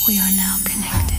We are now connected.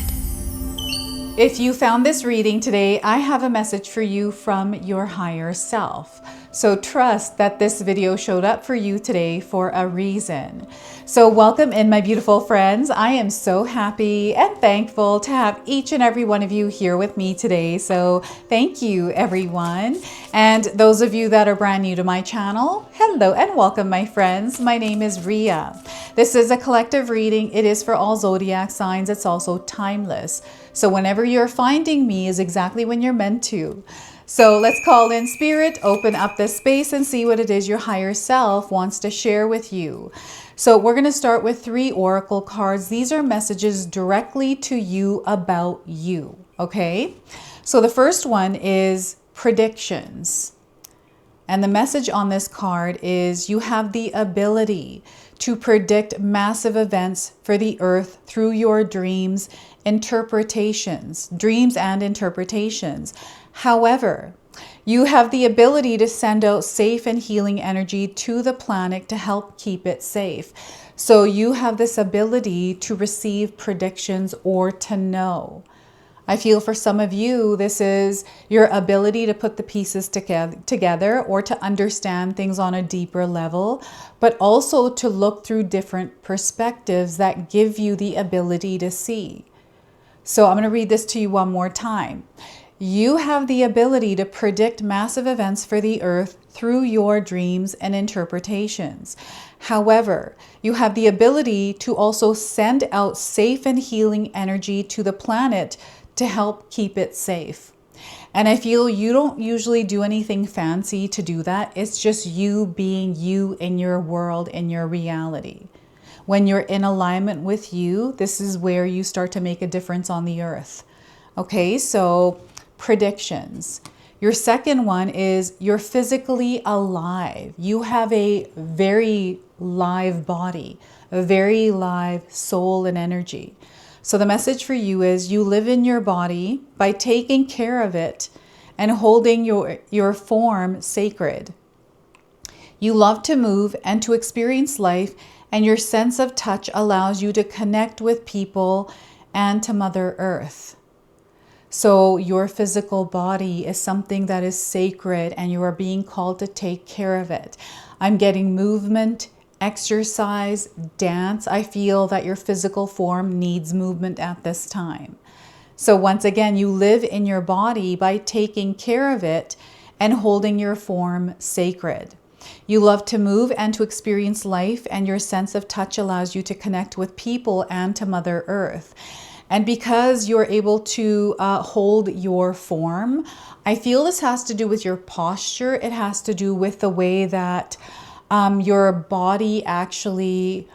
If you found this reading today, I have a message for you from your higher self. So trust that this video showed up for you today for a reason. So welcome in, my beautiful friends. I am so happy and thankful to have each and every one of you here with me today. So thank you, everyone. And those of you that are brand new to my channel, hello and welcome, my friends. My name is Ria. This is a collective reading. It is for all zodiac signs. It's also timeless. So whenever you're finding me is exactly when you're meant to. So let's call in spirit, open up this space and see what it is your higher self wants to share with you. So we're going to start with 3 oracle cards. These are messages directly to you about you. Okay. So the first one is predictions. And the message on this card is you have the ability to predict massive events for the earth through your dreams, dreams and interpretations. However, you have the ability to send out safe and healing energy to the planet to help keep it safe. So you have this ability to receive predictions or to know. I feel for some of you, this is your ability to put the pieces together or to understand things on a deeper level, but also to look through different perspectives that give you the ability to see. So I'm going to read this to you one more time. You have the ability to predict massive events for the earth through your dreams and interpretations. However, you have the ability to also send out safe and healing energy to the planet to help keep it safe. And I feel you don't usually do anything fancy to do that. It's just you being you in your world, in your reality. When you're in alignment with you, this is where you start to make a difference on the earth. Okay, so predictions. Your second one is you're physically alive. You have a very live body, a very live soul and energy. So the message for you is you live in your body by taking care of it and holding your form sacred. You love to move and to experience life, and your sense of touch allows you to connect with people and to Mother Earth. So your physical body is something that is sacred and you are being called to take care of it. I'm getting movement, exercise, dance. I feel that your physical form needs movement at this time. So once again, you live in your body by taking care of it and holding your form sacred. You love to move and to experience life, and your sense of touch allows you to connect with people and to Mother Earth. And because you're able to hold your form, I feel this has to do with your posture. It has to do with the way that your body actually,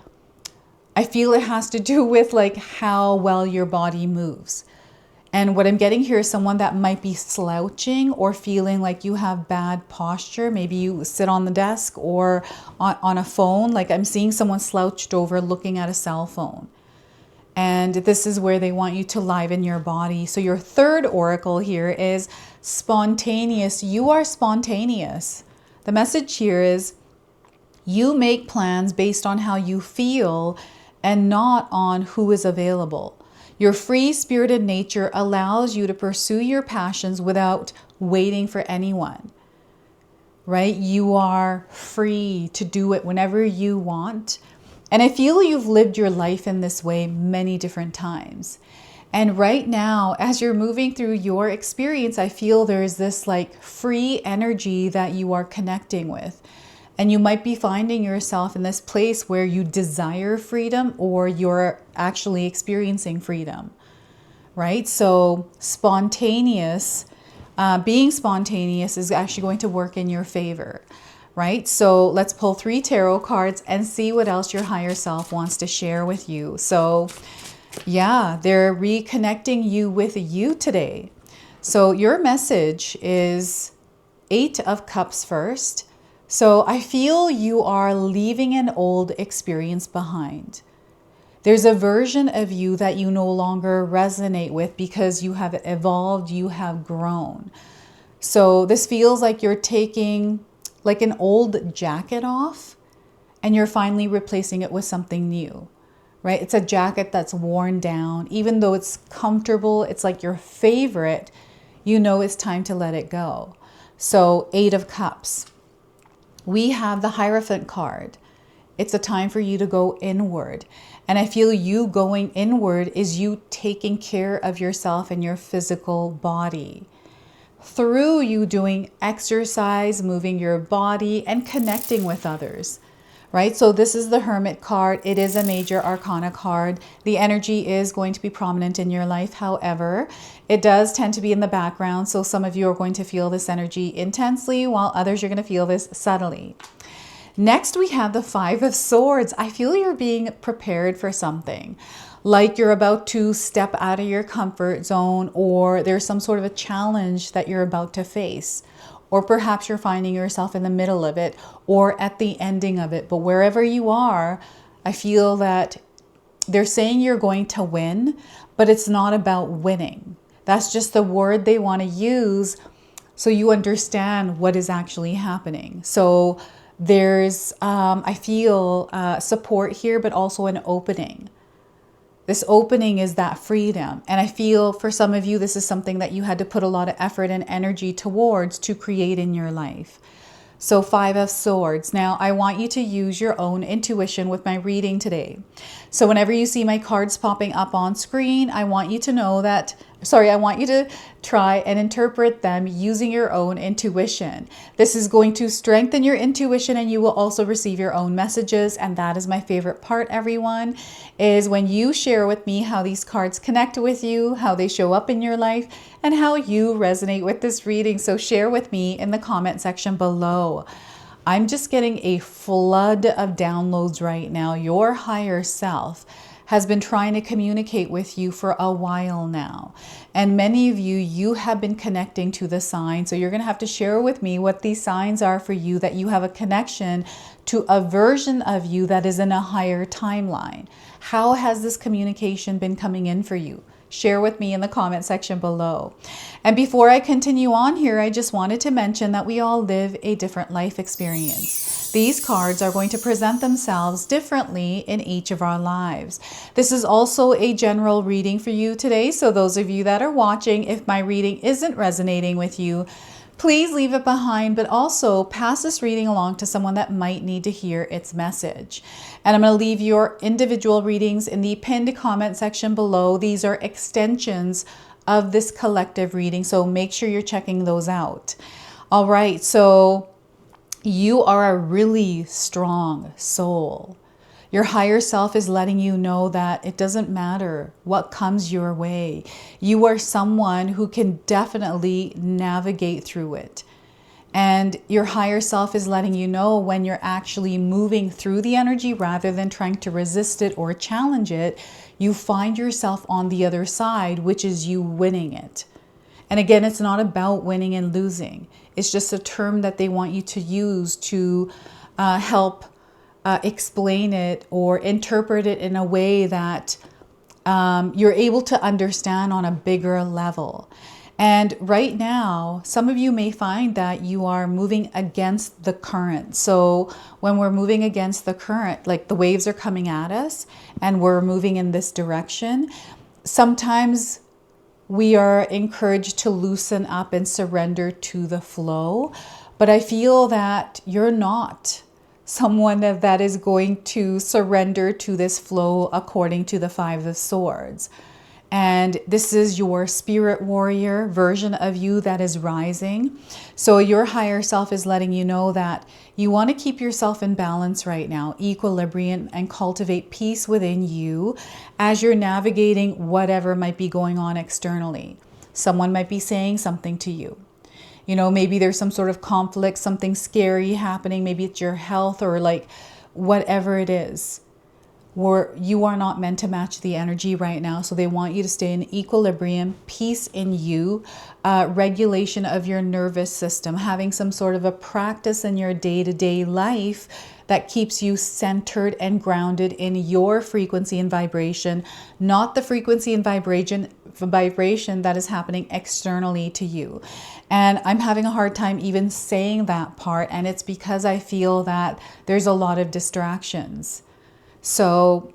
I feel it has to do with like how well your body moves. And what I'm getting here is someone that might be slouching or feeling like you have bad posture. Maybe you sit on the desk or on a phone. Like I'm seeing someone slouched over looking at a cell phone. And this is where they want you to liven your body. So your third oracle here is spontaneous. You are spontaneous. The message here is you make plans based on how you feel and not on who is available. Your free-spirited nature allows you to pursue your passions without waiting for anyone, right? You are free to do it whenever you want. And I feel you've lived your life in this way many different times. And right now, as you're moving through your experience, I feel there's this like free energy that you are connecting with. And you might be finding yourself in this place where you desire freedom or you're actually experiencing freedom, right? So spontaneous, being spontaneous is actually going to work in your favor, right? So let's pull 3 tarot cards and see what else your higher self wants to share with you. So yeah, they're reconnecting you with you today. So your message is 8 of Cups first. So I feel you are leaving an old experience behind. There's a version of you that you no longer resonate with because you have evolved, you have grown. So this feels like you're taking like an old jacket off and you're finally replacing it with something new, right? It's a jacket that's worn down. Even though it's comfortable, it's like your favorite, you know it's time to let it go. So 8 of Cups. We have the Hierophant card. It's a time for you to go inward. And I feel you going inward is you taking care of yourself and your physical body. Through you doing exercise, moving your body, and connecting with others, right? So this is the Hermit card. It is a major arcana card. The energy is going to be prominent in your life. However, it does tend to be in the background. So some of you are going to feel this energy intensely, while others you're going to feel this subtly. Next, we have the 5 of Swords. I feel you're being prepared for something. Like you're about to step out of your comfort zone, or there's some sort of a challenge that you're about to face. Or perhaps you're finding yourself in the middle of it or at the ending of it. But wherever you are, I feel that they're saying you're going to win, but it's not about winning. That's just the word they want to use so you understand what is actually happening. So there's, I feel support here, but also an opening. This opening is that freedom. And I feel for some of you, this is something that you had to put a lot of effort and energy towards to create in your life. So 5 of Swords. Now, I want you to use your own intuition with my reading today. So whenever you see my cards popping up on screen, I want you to know that, I want you to try and interpret them using your own intuition. This is going to strengthen your intuition, and you will also receive your own messages. And that is my favorite part, everyone, is when you share with me how these cards connect with you, how they show up in your life, and how you resonate with this reading. So share with me in the comment section below. I'm just getting a flood of downloads right now. Your higher self has been trying to communicate with you for a while now. And many of you, you have been connecting to the signs. So you're going to have to share with me what these signs are for you, that you have a connection to a version of you that is in a higher timeline. How has this communication been coming in for you? Share with me in the comment section below. And before I continue on here, I just wanted to mention that we all live a different life experience. These cards are going to present themselves differently in each of our lives. This is also a general reading for you today. So those of you that are watching, if my reading isn't resonating with you, please leave it behind, but also pass this reading along to someone that might need to hear its message. And I'm going to leave your individual readings in the pinned comment section below. These are extensions of this collective reading, so make sure you're checking those out. All right, so you are a really strong soul. Your higher self is letting you know that it doesn't matter what comes your way. You are someone who can definitely navigate through it. And your higher self is letting you know when you're actually moving through the energy rather than trying to resist it or challenge it, you find yourself on the other side, which is you winning it. And again, it's not about winning and losing. It's just a term that they want you to use to help explain it or interpret it in a way that you're able to understand on a bigger level. And right now, some of you may find that you are moving against the current. So when we're moving against the current, like the waves are coming at us and we're moving in this direction, sometimes we are encouraged to loosen up and surrender to the flow. But I feel that you're not someone that is going to surrender to this flow according to the 5 of Swords. And this is your spirit warrior version of you that is rising. So your higher self is letting you know that you want to keep yourself in balance right now, equilibrium, and cultivate peace within you as you're navigating whatever might be going on externally. Someone might be saying something to you. You know, maybe there's some sort of conflict, something scary happening. Maybe it's your health or like whatever it is. Where you are not meant to match the energy right now. So they want you to stay in equilibrium, peace in you, regulation of your nervous system, having some sort of a practice in your day-to-day life that keeps you centered and grounded in your frequency and vibration, not the frequency and vibration that is happening externally to you. And I'm having a hard time even saying that part. And it's because I feel that there's a lot of distractions. So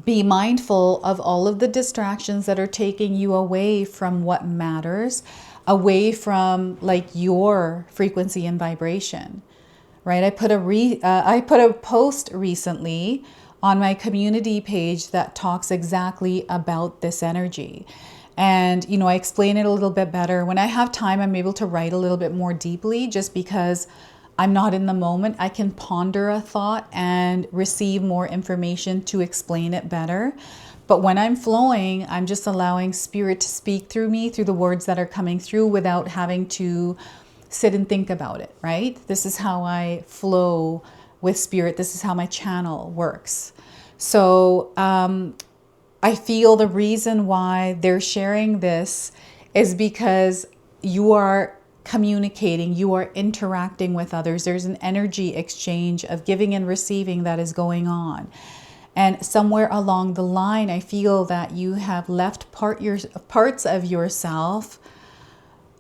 Be mindful of all of the distractions that are taking you away from what matters, away from like your frequency and vibration, right? I put a post recently on my community page that talks exactly about this energy. And, I explain it a little bit better. When I have time, I'm able to write a little bit more deeply just because I'm not in the moment. I can ponder a thought and receive more information to explain it better. But when I'm flowing, I'm just allowing spirit to speak through me, through the words that are coming through without having to sit and think about it, right? This is how I flow with spirit. This is how my channel works. So I feel the reason why they're sharing this is because you are communicating, you are interacting with others. There's an energy exchange of giving and receiving that is going on. And somewhere along the line, I feel that you have left parts of yourself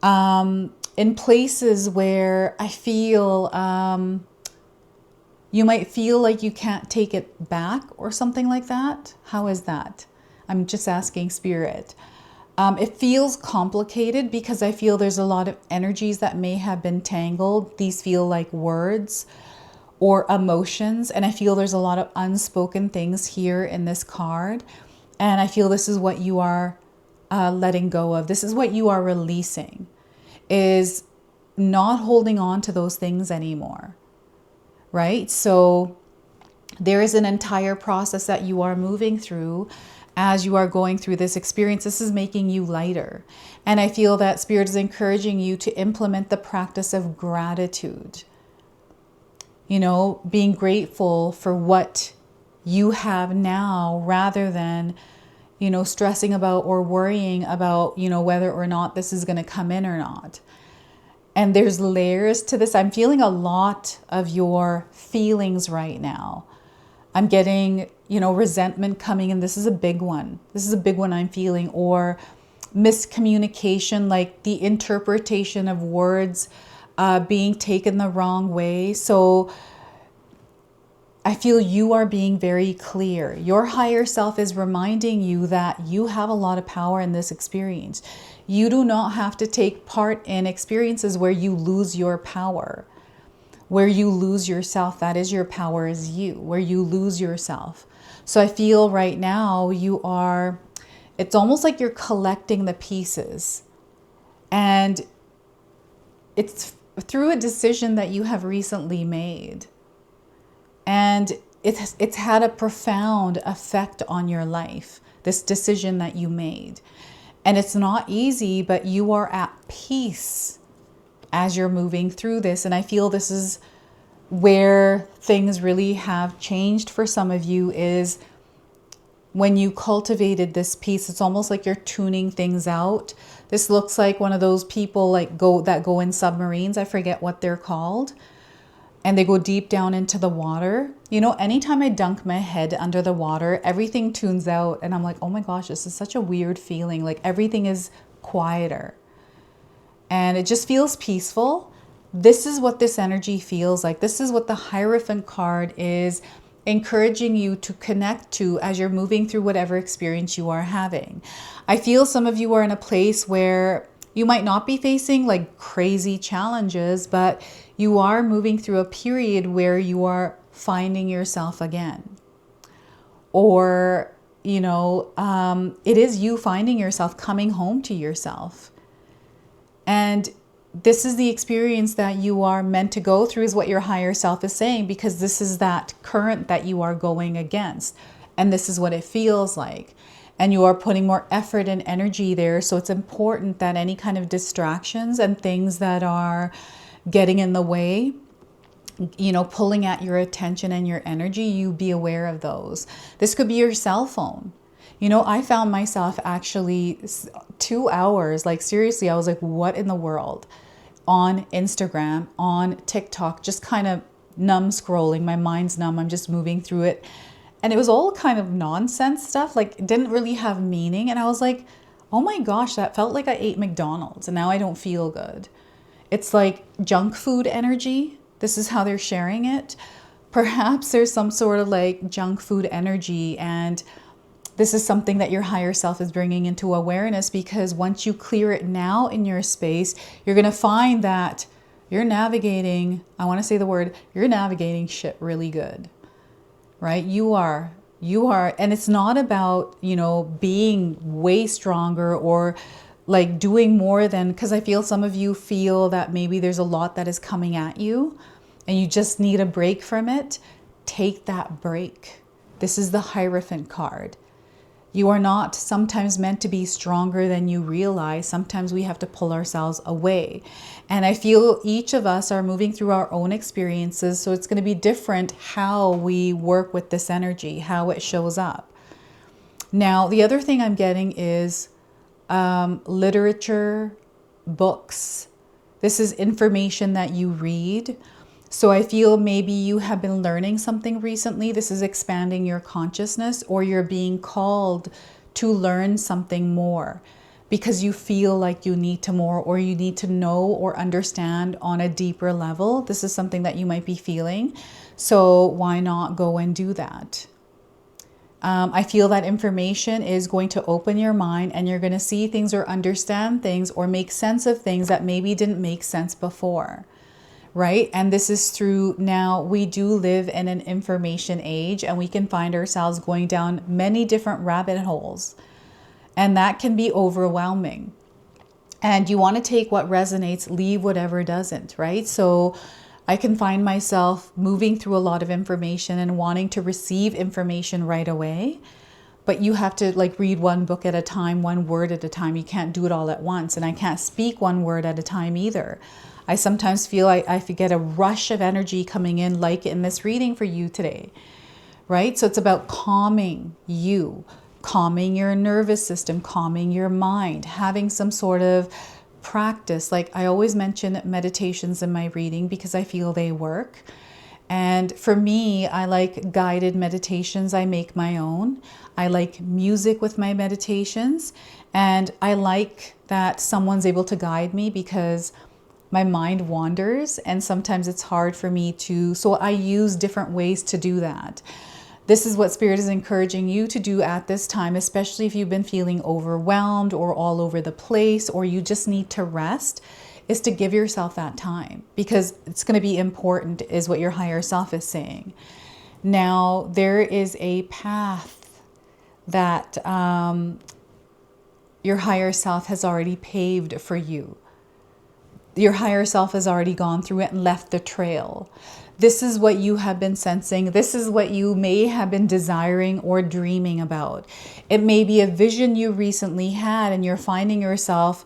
in places where I feel you might feel like you can't take it back or something like that. How is that? I'm just asking spirit. It feels complicated because I feel there's a lot of energies that may have been tangled. These feel like words or emotions. And I feel there's a lot of unspoken things here in this card. And I feel this is what you are letting go of. This is what you are releasing, is not holding on to those things anymore, right? So there is an entire process that you are moving through as you are going through this experience. This is making you lighter. And I feel that spirit is encouraging you to implement the practice of gratitude. Being grateful for what you have now rather than, stressing about or worrying about, whether or not this is going to come in or not. And there's layers to this. I'm feeling a lot of your feelings right now. I'm getting, resentment coming in. This is a big one. This is a big one I'm feeling. Or miscommunication, like the interpretation of words being taken the wrong way. So I feel you are being very clear. Your higher self is reminding you that you have a lot of power in this experience. You do not have to take part in experiences where you lose your power, where you lose yourself. That is your power, is you, where you lose yourself. So I feel right now it's almost like you're collecting the pieces. And it's through a decision that you have recently made. And it's had a profound effect on your life, this decision that you made. And it's not easy, but you are at peace as you're moving through this. And I feel this is where things really have changed for some of you, is when you cultivated this peace. It's almost like you're tuning things out. This looks like one of those people that go in submarines. I forget what they're called. And they go deep down into the water. Anytime I dunk my head under the water, everything tunes out. And I'm like, oh my gosh, this is such a weird feeling. Like everything is quieter. And it just feels peaceful. This is what this energy feels like. This is what the Hierophant card is encouraging you to connect to as you're moving through whatever experience you are having. I feel some of you are in a place where you might not be facing like crazy challenges, but you are moving through a period where you are finding yourself again. Or, it is you finding yourself, coming home to yourself. And this is the experience that you are meant to go through, is what your higher self is saying, because this is that current that you are going against. And this is what it feels like. And you are putting more effort and energy there. So it's important that any kind of distractions and things that are getting in the way, pulling at your attention and your energy, you be aware of those. This could be your cell phone. I found myself actually 2 hours, like seriously, I was like, what in the world? On Instagram, on TikTok, just kind of numb scrolling. My mind's numb. I'm just moving through it. And it was all kind of nonsense stuff, like it didn't really have meaning. And I was like, oh my gosh, that felt like I ate McDonald's and now I don't feel good. It's like junk food energy. This is how they're sharing it. Perhaps there's some sort of like junk food energy, and This is something that your higher self is bringing into awareness, because once you clear it now in your space, you're going to find that you're navigating, I want to say the word, you're navigating shit really good, right? You are, and it's not about, you know, being way stronger or like doing more than, because I feel some of you feel that maybe there's a lot that is coming at you and you just need a break from it. Take that break. This is the Hierophant card. You are not sometimes meant to be stronger than you realize. Sometimes we have to pull ourselves away. And I feel each of us are moving through our own experiences. So it's going to be different how we work with this energy, how it shows up. Now, the other thing I'm getting is literature, books. This is information that you read. So I feel maybe you have been learning something recently. This is expanding your consciousness, or you're being called to learn something more because you feel like you need to more, or you need to know or understand on a deeper level. This is something that you might be feeling. So why not go and do that? I feel that information is going to open your mind, and you're going to see things or understand things or make sense of things that maybe didn't make sense before. Right? And this is through, now we do live in an information age, and we can find ourselves going down many different rabbit holes. And that can be overwhelming. And you want to take what resonates, leave whatever doesn't, right? So I can find myself moving through a lot of information and wanting to receive information right away. But you have to like read one book at a time, one word at a time. You can't do it all at once. And I can't speak one word at a time either. I sometimes feel I get a rush of energy coming in, like in this reading for you today, right? So it's about calming you, calming your nervous system, calming your mind, having some sort of practice. Like I always mention meditations in my reading because I feel they work. And for me, I like guided meditations. I make my own. I like music with my meditations. And I like that someone's able to guide me because my mind wanders, and sometimes it's hard for me to, so I use different ways to do that. This is what Spirit is encouraging you to do at this time, especially if you've been feeling overwhelmed or all over the place, or you just need to rest, is to give yourself that time, because it's going to be important, is what your higher self is saying. Now, there is a path that your higher self has already paved for you. Your higher self has already gone through it and left the trail. This is what you have been sensing. This is what you may have been desiring or dreaming about. It may be a vision you recently had, and you're finding yourself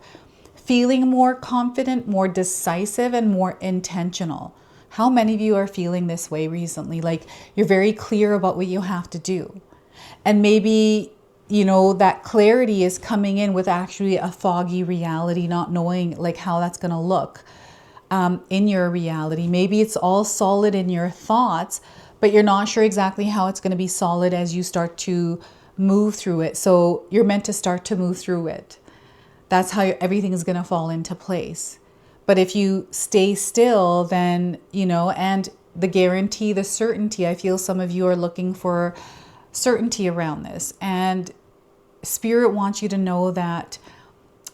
feeling more confident, more decisive, and more intentional. How many of you are feeling this way recently? Like you're very clear about what you have to do. And maybe, you know, that clarity is coming in with actually a foggy reality, not knowing like how that's going to look in your reality. Maybe it's all solid in your thoughts, but you're not sure exactly how it's going to be solid as you start to move through it. So you're meant to start to move through it. That's how everything is going to fall into place. But if you stay still, then, you know, and the guarantee, the certainty, I feel some of you are looking for certainty around this. And Spirit wants you to know that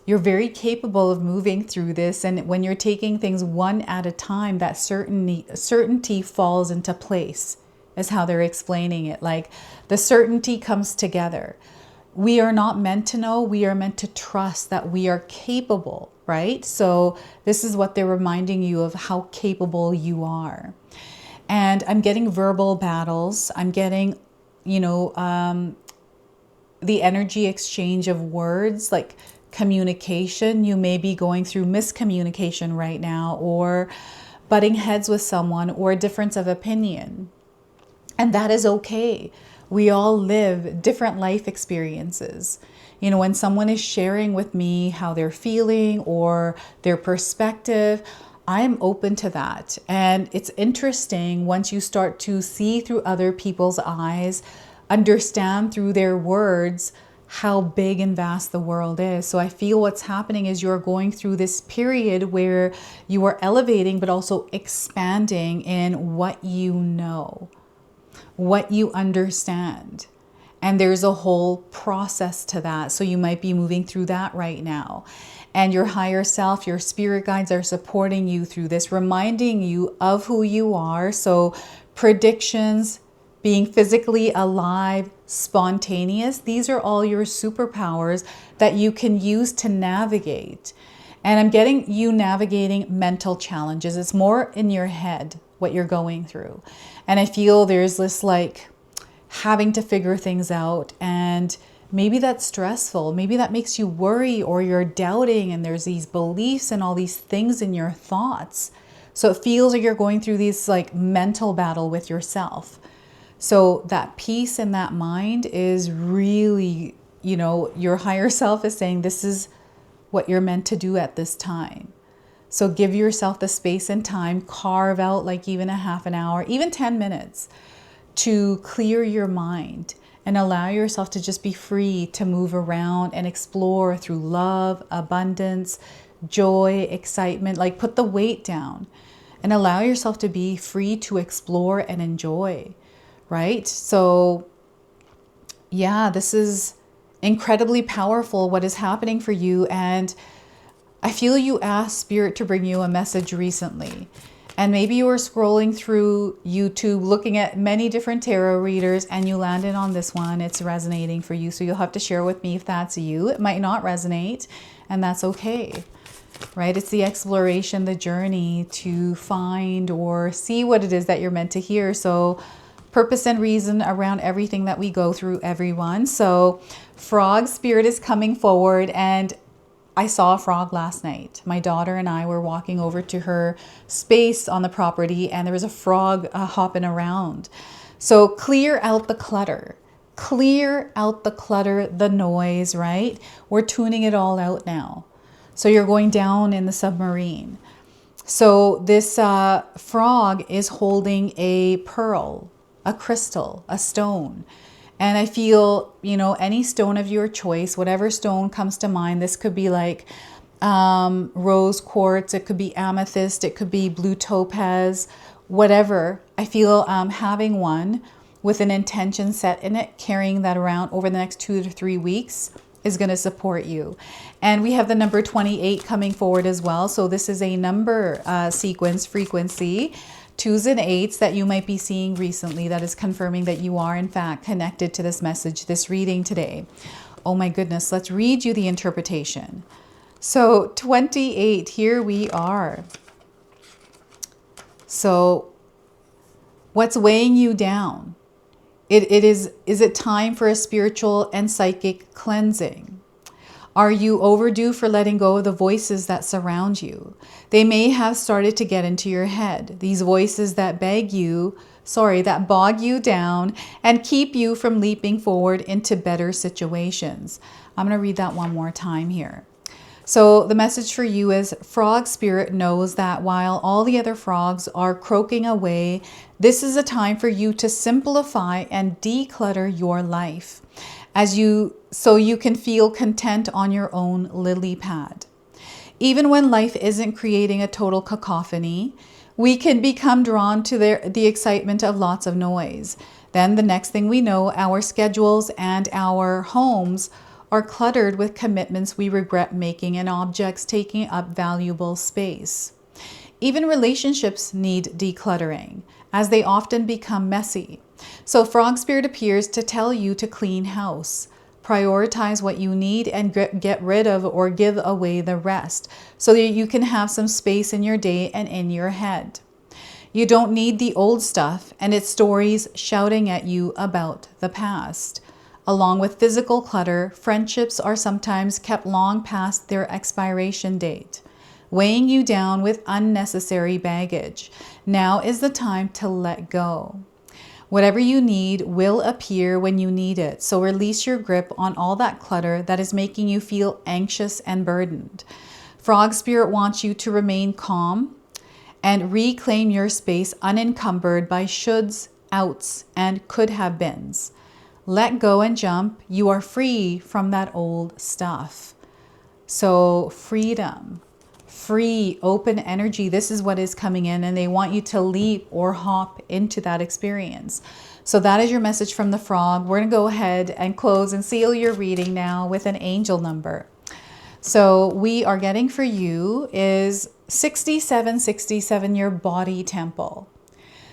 you're very capable of moving through this. And when you're taking things one at a time, that certainty falls into place, is how they're explaining it. Like the certainty comes together. We are not meant to know. We are meant to trust that we are capable, right? So this is what they're reminding you of, how capable you are. And I'm getting verbal battles. I'm getting, you know, the energy exchange of words, like communication. You may be going through miscommunication right now, or butting heads with someone, or a difference of opinion. And that is okay. We all live different life experiences. You know, when someone is sharing with me how they're feeling or their perspective, I'm open to that. And it's interesting once you start to see through other people's eyes, understand through their words how big and vast the world is. So I feel what's happening is you're going through this period where you are elevating, but also expanding in what you know, what you understand. And there's a whole process to that. So you might be moving through that right now. And your higher self, your spirit guides are supporting you through this, reminding you of who you are. So predictions, being physically alive, spontaneous, these are all your superpowers that you can use to navigate. And I'm getting you navigating mental challenges. It's more in your head what you're going through. And I feel there's this like having to figure things out, and maybe that's stressful. Maybe that makes you worry, or you're doubting, and there's these beliefs and all these things in your thoughts. So it feels like you're going through this like mental battle with yourself. So that peace in that mind is really, you know, your higher self is saying this is what you're meant to do at this time. So give yourself the space and time, carve out like even a half an hour, even 10 minutes to clear your mind and allow yourself to just be free to move around and explore through love, abundance, joy, excitement. Like put the weight down and allow yourself to be free to explore and enjoy, right? So yeah, this is incredibly powerful what is happening for you. And I feel you asked Spirit to bring you a message recently. And maybe you were scrolling through YouTube, looking at many different tarot readers, and you landed on this one. It's resonating for you. So you'll have to share with me if that's you. It might not resonate, and that's okay, right? It's the exploration, the journey to find or see what it is that you're meant to hear. So purpose and reason around everything that we go through, everyone. So Frog Spirit is coming forward, and I saw a frog last night. My daughter and I were walking over to her space on the property, and there was a frog hopping around. So clear out the clutter. Clear out the clutter, the noise, right? We're tuning it all out now. So you're going down in the submarine. So this frog is holding a pearl, a crystal, a stone. And I feel, you know, any stone of your choice, whatever stone comes to mind, this could be like rose quartz, it could be amethyst, it could be blue topaz, whatever. I feel having one with an intention set in it, carrying that around over the next 2 to 3 weeks is going to support you. And we have the number 28 coming forward as well. So this is a number sequence frequency. 2s and 8s that you might be seeing recently that is confirming that you are in fact connected to this message, this reading today. Oh my goodness, let's read you the interpretation. So 28, here we are. So what's weighing you down? Is it time for a spiritual and psychic cleansing? Are you overdue for letting go of the voices that surround you? They may have started to get into your head. These voices that that bog you down and keep you from leaping forward into better situations. I'm going to read that one more time here. So the message for you is Frog Spirit knows that while all the other frogs are croaking away, this is a time for you to simplify and declutter your life so you can feel content on your own lily pad. Even when life isn't creating a total cacophony, we can become drawn to the excitement of lots of noise. Then the next thing we know, our schedules and our homes are cluttered with commitments we regret making and objects taking up valuable space. Even relationships need decluttering, as they often become messy. So Frog Spirit appears to tell you to clean house. Prioritize what you need and get rid of or give away the rest so that you can have some space in your day and in your head. You don't need the old stuff and its stories shouting at you about the past. Along with physical clutter, friendships are sometimes kept long past their expiration date, weighing you down with unnecessary baggage. Now is the time to let go. Whatever you need will appear when you need it, so release your grip on all that clutter that is making you feel anxious and burdened. Frog Spirit wants you to remain calm and reclaim your space unencumbered by shoulds, outs, and could have beens. Let go and jump. You are free from that old stuff. So freedom, free, open energy. This is what is coming in, and they want you to leap or hop into that experience. So that is your message from the frog. We're going to go ahead and close and seal your reading now with an angel number. So we are getting for you is 6767, your body temple.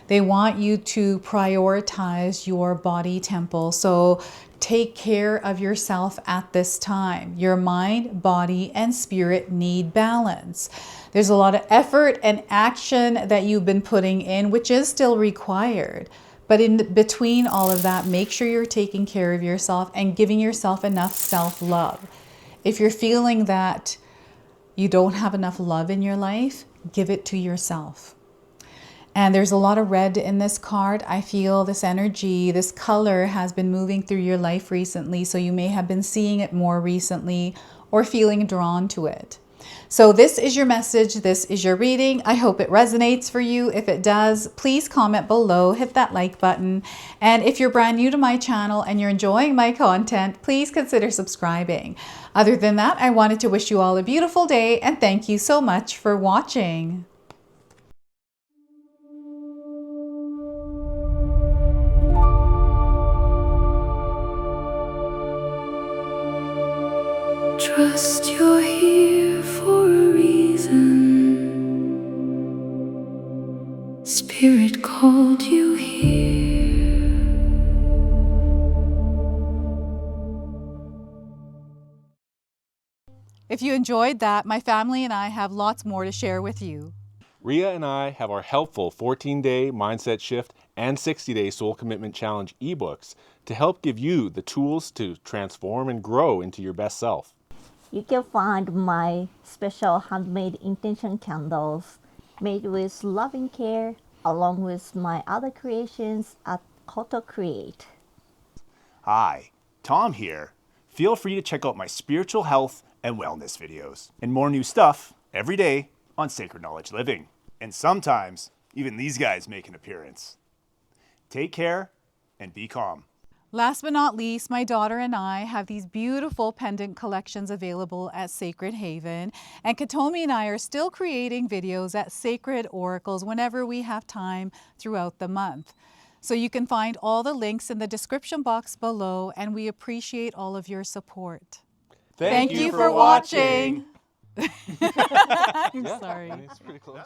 They want you to prioritize your body temple. So take care of yourself at this time. Your mind, body, and spirit need balance. There's a lot of effort and action that you've been putting in, which is still required. But in between all of that, make sure you're taking care of yourself and giving yourself enough self-love. If you're feeling that you don't have enough love in your life, give it to yourself. And there's a lot of red in this card. I feel this energy, this color has been moving through your life recently. So you may have been seeing it more recently or feeling drawn to it. So this is your message. This is your reading. I hope it resonates for you. If it does, please comment below, hit that like button. And if you're brand new to my channel and you're enjoying my content, please consider subscribing. Other than that, I wanted to wish you all a beautiful day and thank you so much for watching. Trust you're here for a reason. Spirit called you here. If you enjoyed that, my family and I have lots more to share with you. Ria and I have our helpful 14-day Mindset Shift and 60-day Soul Commitment Challenge ebooks to help give you the tools to transform and grow into your best self. You can find my special handmade intention candles made with loving care along with my other creations at Koto Create. Hi, Tom here. Feel free to check out my spiritual health and wellness videos and more new stuff every day on Sacred Knowledge Living. And sometimes even these guys make an appearance. Take care and be calm. Last but not least, my daughter and I have these beautiful pendant collections available at Sacred Haven. And Katomi and I are still creating videos at Sacred Oracles whenever we have time throughout the month. So you can find all the links in the description box below, and we appreciate all of your support. Thank you for watching. I'm sorry. It's pretty close.